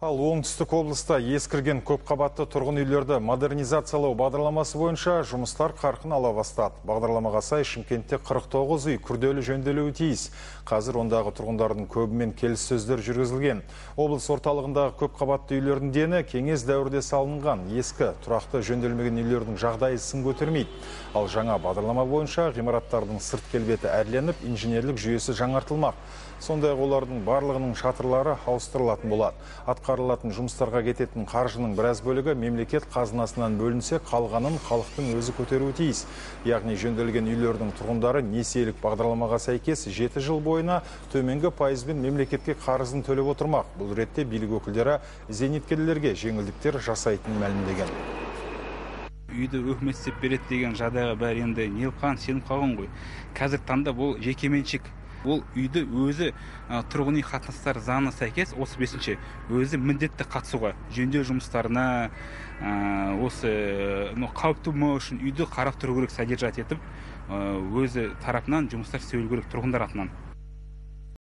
Ал оңтүстік облыста ескірген көпқабатты тұрғын үйлерді модернизациялау бағдарламасы бойынша жұмыстар қарқын ала бастады. Бағдарламаға сай Шымкентте 49 үй күрделі жөнделуі тиіс. Қазір ондағы тұрғындардың көбімен келіссөздер жүргізілген. Облыс орталығындағы көпқабатты үйлердің дені кеңес дәуірде салынған. Ескі тұрақты жөнделмеген үйлердің жағдайы сын көтермейді. Ал жаңа бағдарлама бойынша ғимараттардың сырт келбеті әрленіп, инженерлік жүйесі жаңартылмақ. Сондай олардың барлығының шатырлары ауыстырылатын болады. Атқарылатын жұмыстарға кететін қаржының біраз бөлігі мемлекет қазынасынан бөлінсе, қалғанын халықтың өзі көтеруі тиіс. Яғни жөнделген үйлердің тұрғындары несиелік бағдарламаға сәйкес 7 жыл бойына төменгі пайызбен мемлекетке қарызын төлеп отырмақ. Бұл ретте билік өкілдері зейнеткерлерге жеңілдіктер жасайтынын мәлімдеген. Үйді өкімет істеп береді деген жағдайға бәрі енді нелқан сеніп қалған ғой. Қазір таңда бұл жекеменшік. Ол үйді өзі тұрғын үй қатынастары заңына сәйкес 35-ші өзі міндетті қатысуға, жөндеу жұмыстарына, осы қауіпті болмау үшін үйді қарап тұру керек, содержать етіп, өзі тарапынан жұмыстар істеу керек тұрғындар атынан.